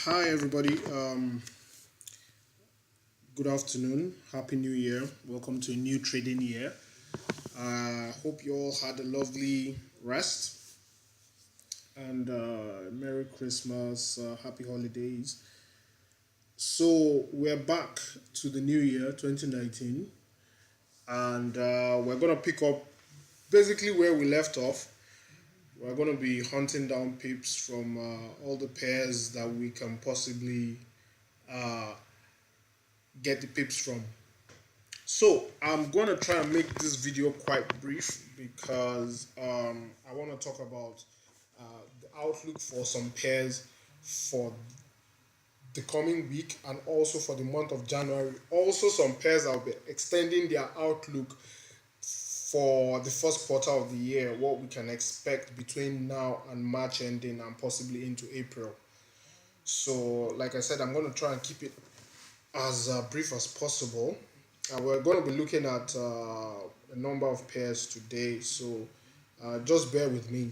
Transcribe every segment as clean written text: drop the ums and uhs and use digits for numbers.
Hi, everybody. Good afternoon. Happy New Year. Welcome to a new trading year. Hope you all had a lovely rest and Merry Christmas, Happy Holidays. So, we're back to the new year 2019, and we're going to pick up basically where we left off. We're going to be hunting down pips from all the pairs that we can possibly uh, get the pips from. So I'm going to try and make this video quite brief because I want to talk about the outlook for some pairs for the coming week and also for the month of January. Also, some pairs that will be extending their outlook for the first quarter of the year, what we can expect between now and March ending and possibly into April. So, like I said, I'm going to try and keep it as brief as possible. We're going to be looking at a number of pairs today, so just bear with me.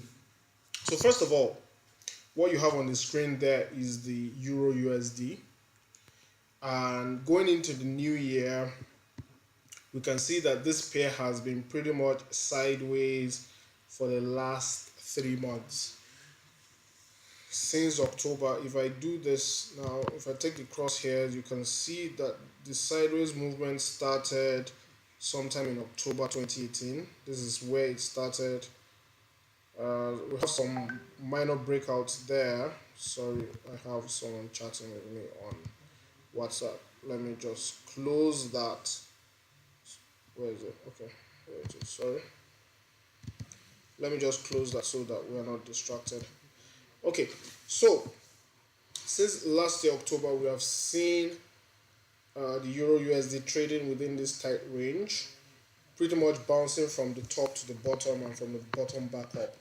So, first of all, what you have on the screen there is the Euro USD. And going into the new year, we can see that this pair has been pretty much sideways for the last 3 months. Since October, if I do this now, if I take the crosshairs, you can see that the sideways movement started sometime in October 2018. This is where it started. We have some minor breakouts there. Sorry, I have someone chatting with me on WhatsApp. Let me just close that. Where is it? Okay, where is it? Sorry. Let me just close that so that we are not distracted. Okay, so since last year October, we have seen the Euro USD trading within this tight range, pretty much bouncing from the top to the bottom and from the bottom back up.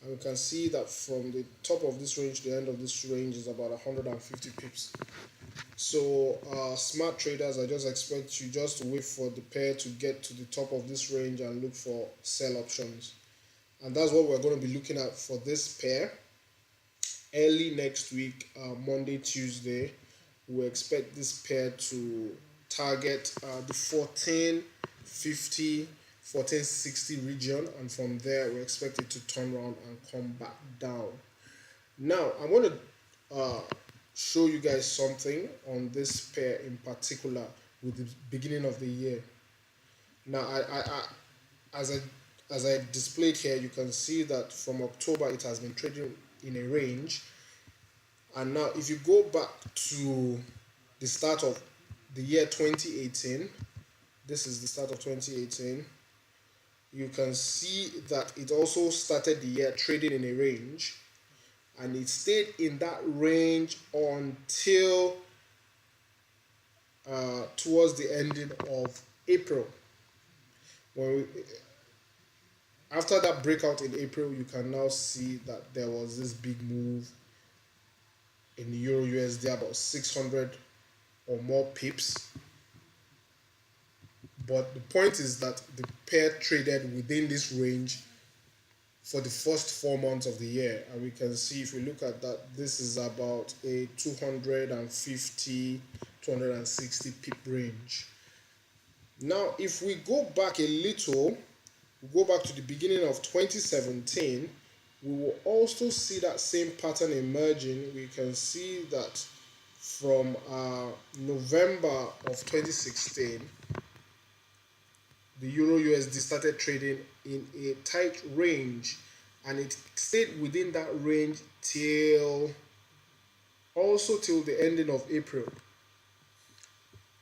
And we can see that from the top of this range to the end of this range is about 150 pips. So smart traders, I just expect you just to wait for the pair to get to the top of this range and look for sell options. And that's what we're going to be looking at for this pair. Early next week, Monday, Tuesday, we expect this pair to target the 1450, 1460 region, and from there we expect it to turn around and come back down. Now, I want to show you guys something on this pair in particular with the beginning of the year. Now, as I as I displayed here, you can see that from October it has been trading in a range. And now, if you go back to the start of the year 2018, this is the start of 2018, you can see that it also started the year trading in a range, and it stayed in that range until towards the ending of April. When we, after that breakout in April, you can now see that there was this big move in the Euro USD, about 600 or more pips. But the point is that the pair traded within this range for the first 4 months of the year. And we can see, if we look at that, this is about a 250, 260 pip range. Now, if we go back a little, we go back to the beginning of 2017, we will also see that same pattern emerging. We can see that from November of 2016, the Euro USD started trading in a tight range, and it stayed within that range till the ending of April.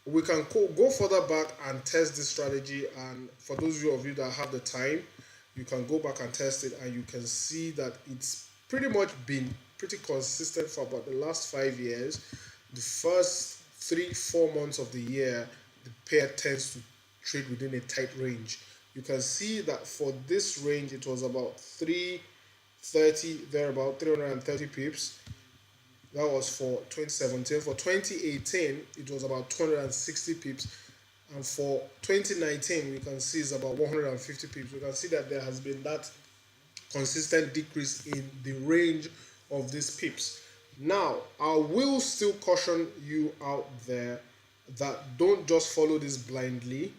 We can go further back and test this strategy, and for those of you that have the time, you can go back and test it, and you can see that it's pretty much been pretty consistent for about the last 5 years. The first 3-4 months of the year, the pair tends to trade within a tight range. You can see that for this range, it was about 330, there about 330 pips. That was for 2017. For 2018, it was about 260 pips. And for 2019, we can see it's about 150 pips. We can see that there has been that consistent decrease in the range of these pips. Now, I will still caution you out there that don't just follow this blindly.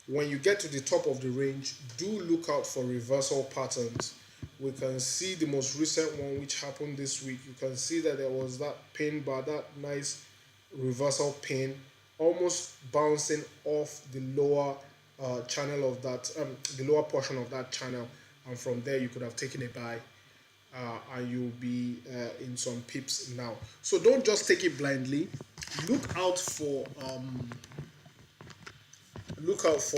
When you get to the top of the range, do look out for reversal patterns. We can see the most recent one which happened this week. You can see that there was that pin bar, that nice reversal pin, almost bouncing off the lower channel of that, the lower portion of that channel, and from there you could have taken a buy. And you'll be in some pips now. So don't just take it blindly. Look out for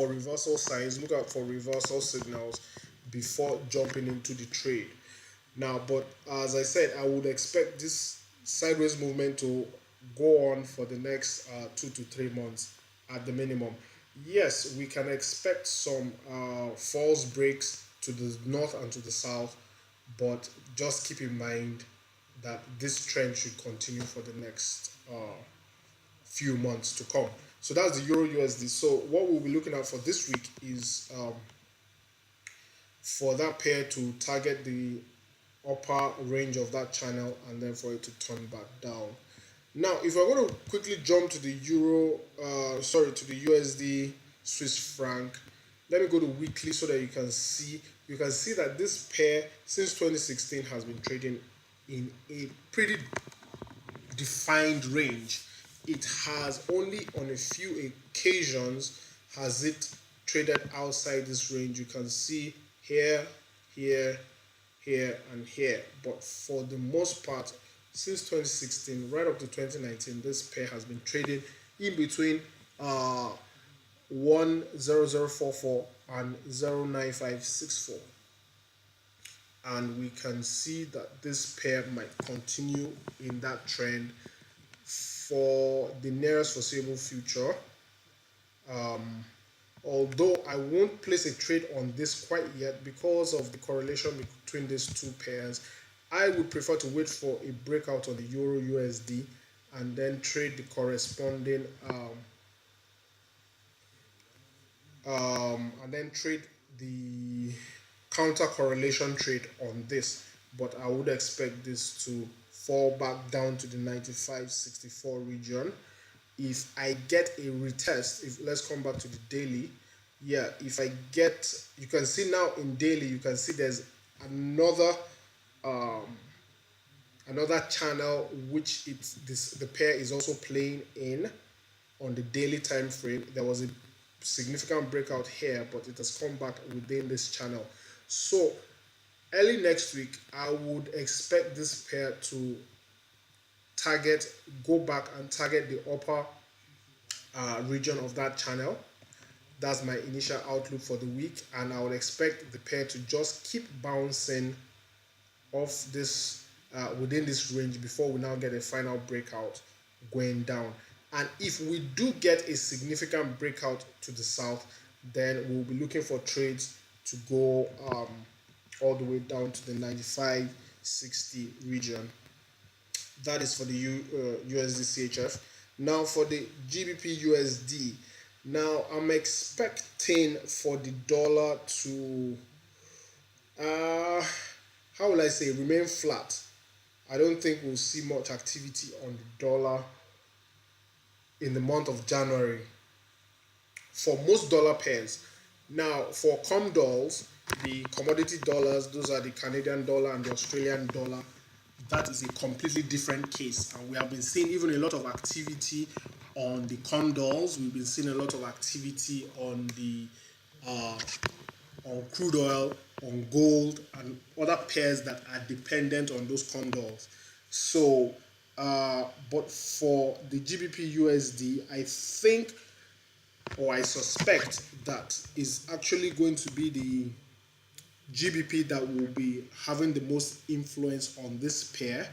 reversal signs. Look out for reversal signals before jumping into the trade. Now, but as I said, I would expect this sideways movement to go on for the next 2 to 3 months at the minimum. Yes, we can expect some false breaks to the north and to the south, but just keep in mind that this trend should continue for the next few months to come. So that's the Euro USD. So what we'll be looking at for this week is for that pair to target the upper range of that channel and then for it to turn back down. Now, if we're going to quickly jump to the to the USD Swiss franc, let me go to weekly so that you can see that this pair since 2016 has been trading in a pretty defined range. It has only on a few occasions has it traded outside this range. You can see here, here, here, and here. But for the most part, since 2016 right up to 2019, this pair has been trading in between 10044 and 09564, and we can see that this pair might continue in that trend for the nearest foreseeable future. Although I won't place a trade on this quite yet because of the correlation between these two pairs, I would prefer to wait for a breakout on the Euro USD and then trade the corresponding the counter correlation trade on this. But I would expect this to fall back down to the 95.64 region. If I get a retest, let's come back to the daily. Yeah, if I get, you can see now in daily, you can see there's another channel which the pair is also playing in on the daily time frame. There was a significant breakout here, but it has come back within this channel. So early next week, I would expect this pair to go back and target the upper region of that channel. That's my initial outlook for the week, and I would expect the pair to just keep bouncing off this within this range before we now get a final breakout going down. And if we do get a significant breakout to the south, then we'll be looking for trades to go all the way down to the 95.60 region. That is for the USD CHF. Now for the GBP USD. Now I'm expecting for the dollar to how will I say, remain flat. I don't think we'll see much activity on the dollar in the month of January for most dollar pairs. Now for COMDOLs, the commodity dollars, those are the Canadian dollar and the Australian dollar. That is a completely different case, and we have been seeing even a lot of activity on the COMDOLs. We've been seeing a lot of activity on the on crude oil, on gold, and other pairs that are dependent on those COMDOLs. So, but for the GBP USD, I think, or I suspect, that is actually going to be the GBP that will be having the most influence on this pair,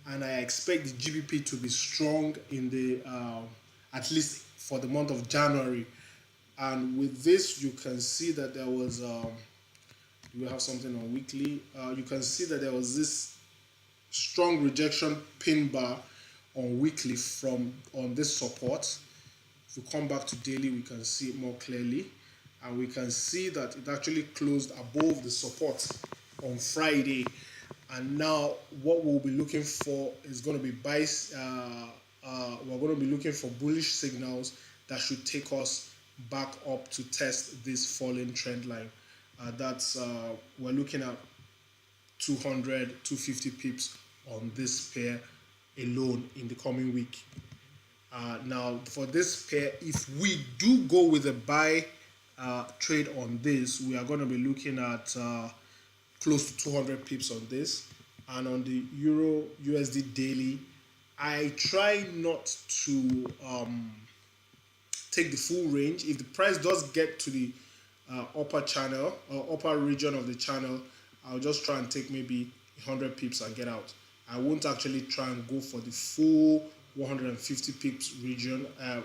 and I expect the GBP to be strong in the at least for the month of January. And with this, you can see that there was we have something on weekly. You can see that there was this strong rejection pin bar on weekly on this support. If we come back to daily, we can see it more clearly, and we can see that it actually closed above the support on Friday. And now what we'll be looking for is going to be we're going to be looking for bullish signals that should take us back up to test this falling trend line. That's We're looking at 200, 250 pips on this pair alone in the coming week. Now, for this pair, if we do go with a buy trade on this, we are going to be looking at close to 200 pips on this. And on the Euro USD daily, I try not to take the full range. If the price does get to the upper channel or upper region of the channel, I'll just try and take maybe 100 pips and get out. I won't actually try and go for the full 150 pips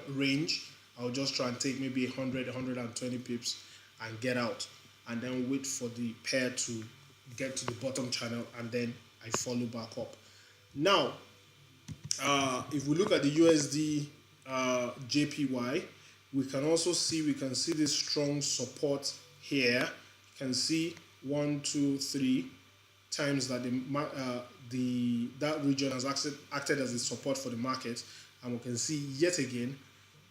range. I'll just try and take maybe 100, 120 pips and get out, and then wait for the pair to get to the bottom channel, and then I follow back up. Now, if we look at the USD JPY, we can see this strong support here. You can see 1, 2, 3 times that that region has acted as a support for the market, and we can see yet again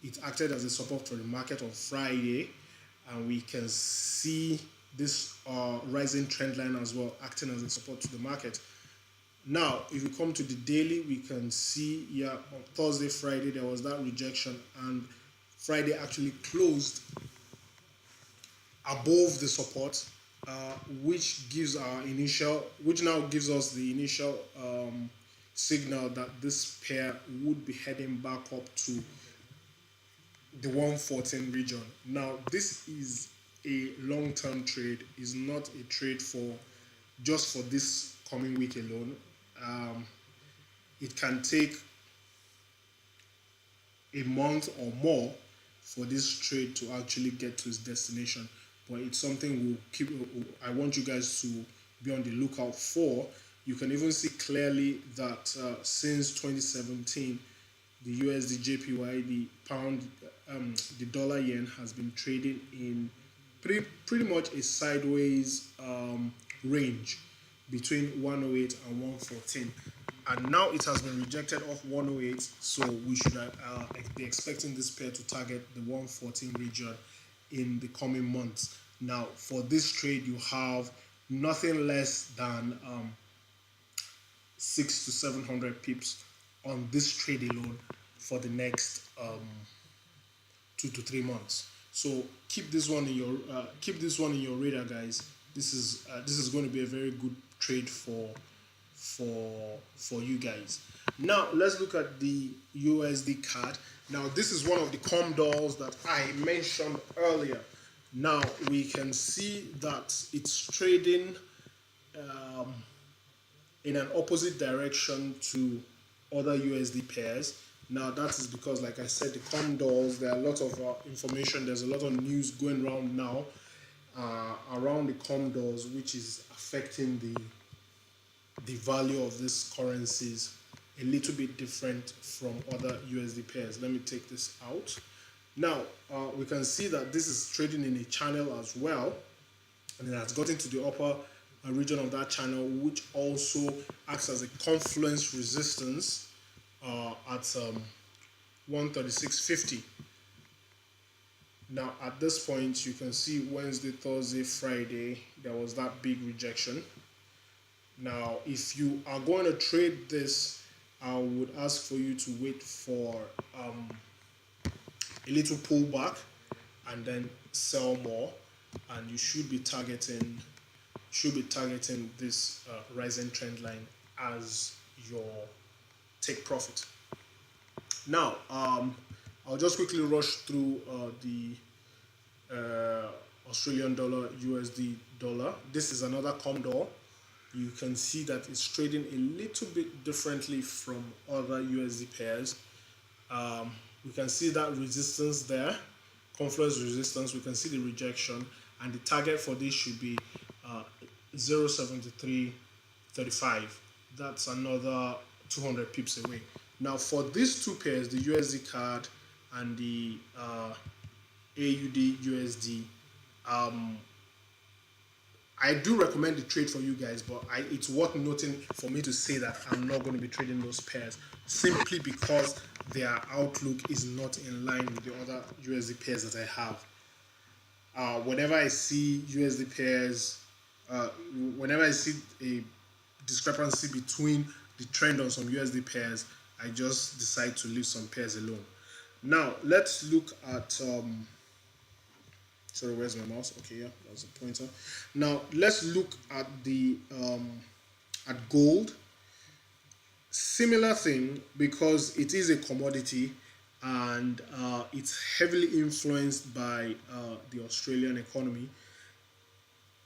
it acted as a support for the market on Friday, and we can see this rising trend line as well acting as a support to the market. Now, if we come to the daily, we can see on Thursday, Friday, there was that rejection, and Friday actually closed above the support, which now gives us the initial signal that this pair would be heading back up to the 114 region. Now, this is a long-term trade, is not a trade just for this coming week alone. It can take a month or more for this trade to actually get to its destination, but it's something I want you guys to be on the lookout for. You can even see clearly that since 2017, the USD JPY, the pound, the dollar yen has been trading in pretty much a sideways range between 108 and 114, and now it has been rejected off 108, so we should be expecting this pair to target the 114 region in the coming months. Now, for this trade, you have nothing less than 600 to 700 pips on this trade alone for the next 2 to 3 months. So keep this one in your radar, guys. This is going to be a very good trade for you guys. Now let's look at the USD CAD. Now this is one of the COMDOLs that I mentioned earlier. Now we can see that it's trading in an opposite direction to other USD pairs. Now that is because, like I said, the COMDOLs, there are a lot of information, there's a lot of news going around now around the COMDOLs, which is affecting the value of these currencies a little bit different from other USD pairs. Let me take this out. Now we can see that this is trading in a channel as well, and it has gotten to the upper region of that channel, which also acts as a confluence resistance at 136.50. Now at this point, you can see Wednesday, Thursday, Friday, there was that big rejection. Now if you are going to trade this, I would ask for you to wait for a little pullback and then sell more, and you should be targeting this rising trend line as your take profit. Now I'll just quickly rush through the Australian dollar, USD dollar. This is another COMDOL. You can see that it's trading a little bit differently from other USD pairs. We can see that resistance there, confluence resistance. We can see the rejection, and the target for this should be 0.7335. That's another 200 pips away. Now for these two pairs, the USD CAD and the AUD USD, I do recommend the trade for you guys, but it's worth noting for me to say that I'm not going to be trading those pairs simply because their outlook is not in line with the other USD pairs that I have. Whenever I see USD pairs, uh, whenever I see a discrepancy between the trend on some USD pairs, I just decide to leave some pairs alone. Now let's look at sorry, where's my mouse? Okay, yeah, that's a pointer. Now let's look at the at gold. Similar thing, because it is a commodity and it's heavily influenced by the Australian economy,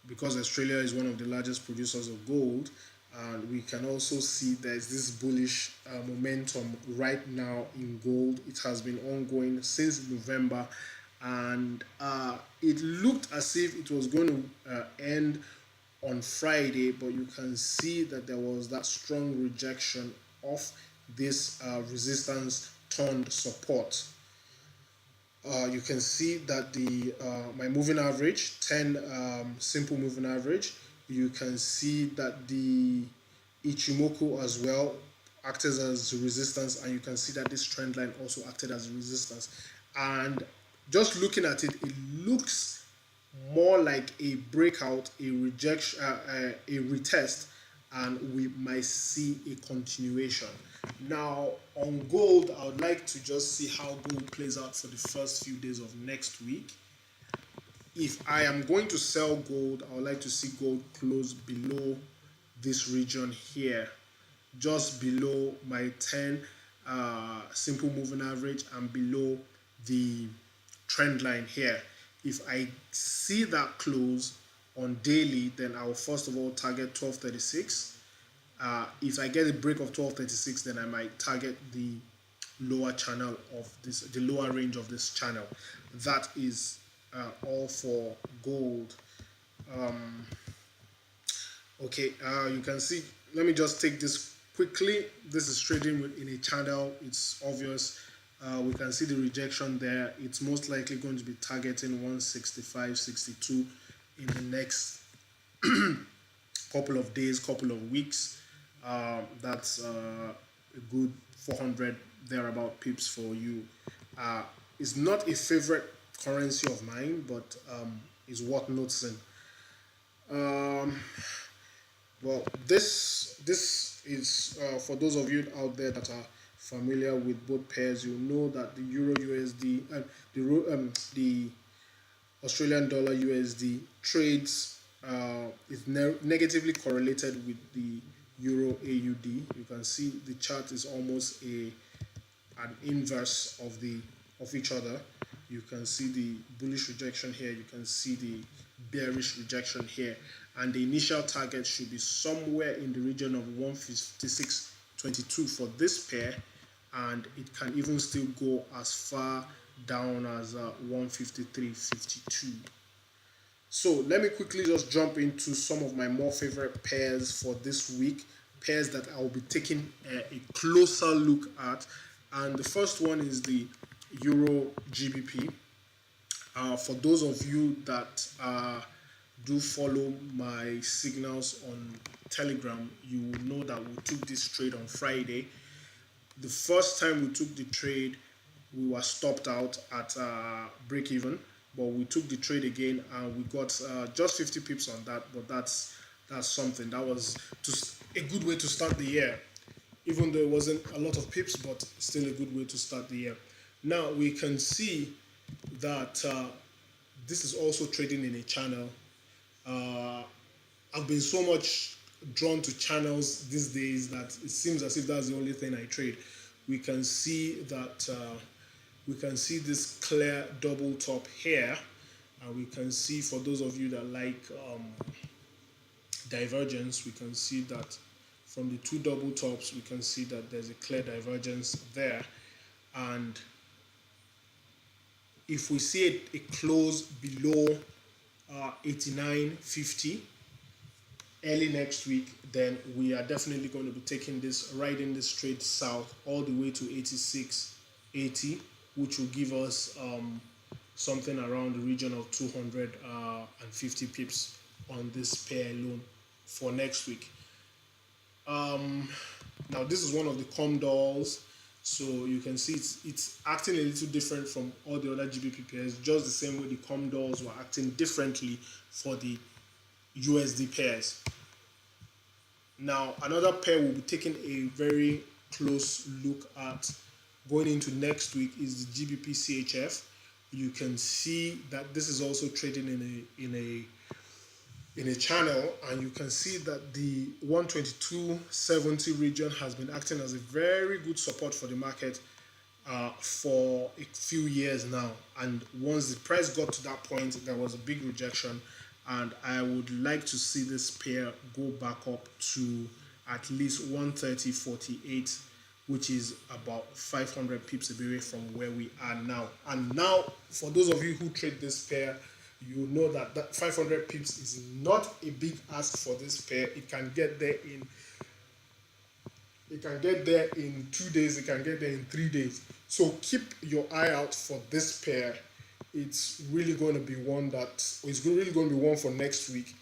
because Australia is one of the largest producers of gold. And we can also see there's this bullish momentum right now in gold. It has been ongoing since November, and it looked as if it was going to end on Friday, but you can see that there was that strong rejection of this resistance turned support. You can see that the my moving average, 10 simple moving average, you can see that the Ichimoku as well acted as resistance, and you can see that this trend line also acted as a resistance. And just looking at it, it looks more like a breakout, a rejection, a retest, and we might see a continuation. Now, on gold, I would like to just see how gold plays out for the first few days of next week. If I am going to sell gold, I would like to see gold close below this region here, just below my 10 simple moving average and below the trend line here. If I see that close on daily, then I will first of all target 1236. If I get a break of 1236, then I might target the lower channel of this, the lower range of this channel. That is all for gold. Okay, you can see, let me just take this quickly. This is trading in a channel. It's obvious. We can see the rejection there. It's most likely going to be targeting 165.62 in the next couple of days, couple of weeks. That's a good 400 thereabout pips for you. It's not a favorite currency of mine, but it's worth noticing. Well, this is for those of you out there that are familiar with both pairs. You know that the Euro USD and the Australian dollar USD trades is negatively correlated with the Euro AUD. You can see the chart is almost an inverse of each other. You can see the bullish rejection here. You can see the bearish rejection here, and the initial target should be somewhere in the region of 156.22 for this pair, and it can even still go as far down as 153.52. So let me quickly just jump into some of my more favorite pairs for this week, pairs that I will be taking a closer look at. And the first one is the Euro GBP. For those of you that do follow my signals on Telegram, you will know that we took this trade on Friday. The first time we took the trade, we were stopped out at break even, but we took the trade again and we got just 50 pips on that. But that's something. That was just a good way to start the year, even though it wasn't a lot of pips, but still a good way to start the year. Now we can see that this is also trading in a channel. I've been so much drawn to channels these days that it seems as if that's the only thing I trade. We can see that we can see this clear double top here, and we can see, for those of you that like divergence, we can see that from the two double tops we can see that there's a clear divergence there. And if we see a close below 89.50 early next week, then we are definitely going to be taking this, riding this straight south all the way to 86.80, which will give us something around the region of 250 pips on this pair alone for next week. Now this is one of the dolls, so you can see it's acting a little different from all the other GBP pairs, just the same way the dolls were acting differently for the USD pairs. Now another pair we'll be taking a very close look at going into next week is the GBP CHF. You can see that this is also trading in a channel, and you can see that the 122.70 region has been acting as a very good support for the market for a few years now. And once the price got to that point, there was a big rejection, and I would like to see this pair go back up to at least 130.48, which is about 500 pips away from where we are now. And now, for those of you who trade this pair, you know that 500 pips is not a big ask for this pair. It can get there in 2 days, it can get there in 3 days. So keep your eye out for this pair. It's really going to be one for next week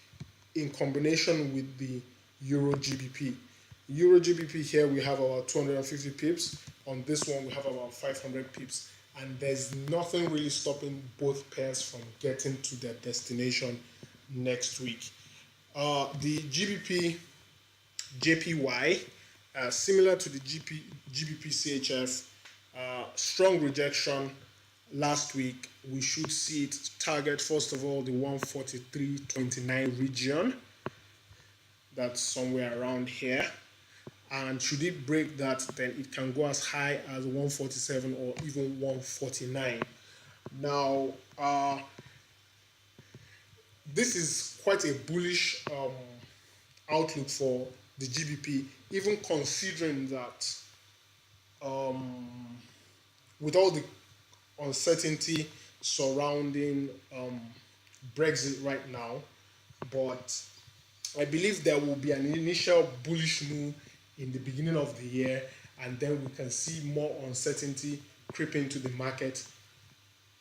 in combination with the Euro GBP. Euro GBP here we have about 250 pips. On this one we have about 500 pips. And there's nothing really stopping both pairs from getting to their destination next week. The GBP JPY, similar to the GBP CHF, strong rejection last week. We should see it target, first of all, the 143.29 region. That's somewhere around here. And should it break that, then it can go as high as 147 or even 149. Now, this is quite a bullish outlook for the GBP, even considering that with all the uncertainty surrounding Brexit right now. But I believe there will be an initial bullish move in the beginning of the year, and then we can see more uncertainty creep into the market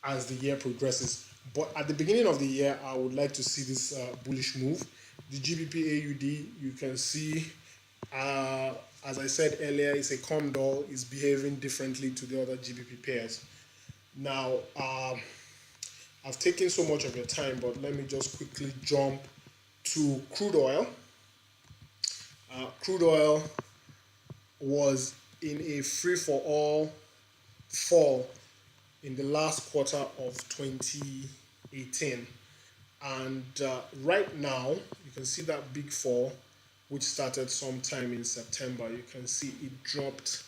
as the year progresses. But at the beginning of the year, I would like to see this bullish move. The GBP AUD, you can see, as I said earlier, it's a doll, is behaving differently to the other GBP pairs. Now, I've taken so much of your time, but let me just quickly jump to crude oil. Crude oil was in a free-for-all fall in the last quarter of 2018, and right now you can see that big fall which started sometime in September. You can see it dropped,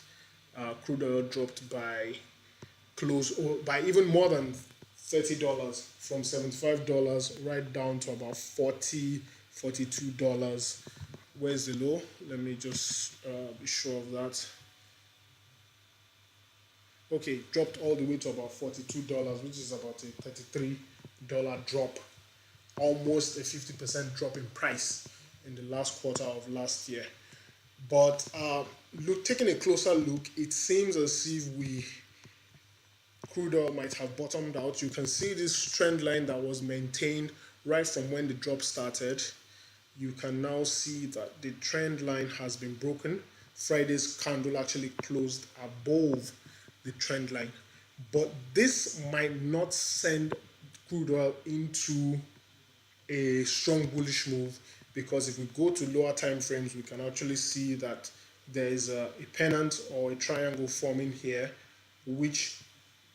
crude oil dropped by by even more than $30, from $75 right down to about $42. Where's the low? Let me just be sure of that. Okay, dropped all the way to about $42, which is about a $33 drop, almost a 50% drop in price in the last quarter of last year. But taking a closer look, it seems as if crude oil might have bottomed out. You can see this trend line that was maintained right from when the drop started. You can now see that the trend line has been broken. Friday's candle actually closed above the trend line, but this might not send crude oil into a strong bullish move, because if we go to lower time frames, we can actually see that there is a pennant or a triangle forming here, which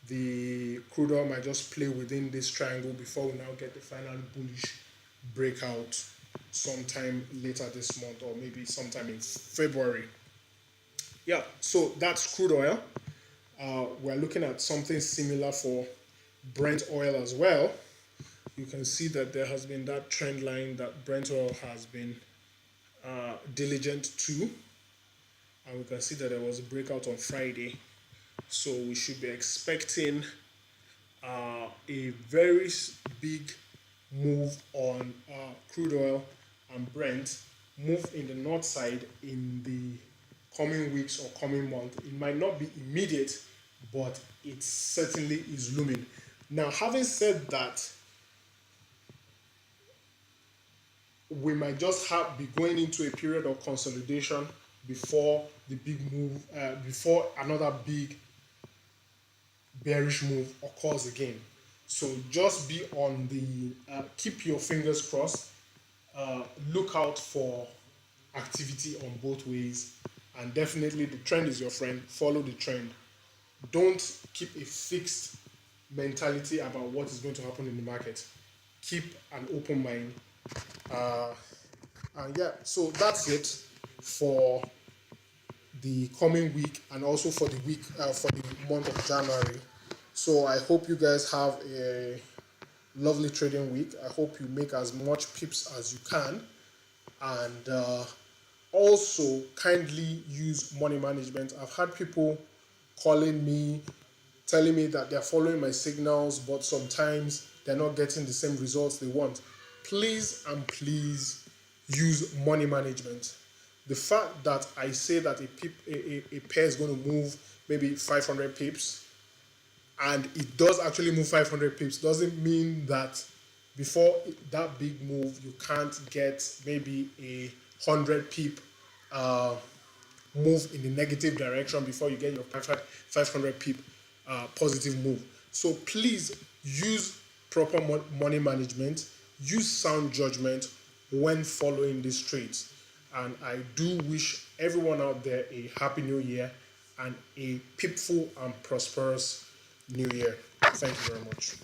the crude oil might just play within this triangle before we now get the final bullish breakout sometime later this month, or maybe sometime in February. Yeah, so that's crude oil. We're looking at something similar for Brent oil as well. You can see that there has been that trend line that Brent oil has been diligent to, and we can see that there was a breakout on Friday. So we should be expecting a very big move on crude oil and Brent, move in the north side in the coming weeks or coming month. It might not be immediate, but it certainly is looming. Now, having said that, we might just be going into a period of consolidation before the big move, before another big bearish move occurs again. So just be on the, keep your fingers crossed, look out for activity on both ways, and definitely the trend is your friend. Follow the trend. Don't keep a fixed mentality about what is going to happen in the market. Keep an open mind. And yeah, so that's it for the coming week and also for the week, for the month of January. So I hope you guys have a lovely trading week. I hope you make as much pips as you can, and also kindly use money management. I've had people calling me, telling me that they're following my signals, but sometimes they're not getting the same results they want. Please and please use money management. The fact that I say that a pair is going to move maybe 500 pips, and it does actually move 500 pips, doesn't mean that before that big move you can't get maybe a 100 pip move in the negative direction before you get your 500 pip positive move. So please use proper money management, use sound judgment when following these trades. And I do wish everyone out there a happy new year and a peaceful and prosperous new year. Thank you very much.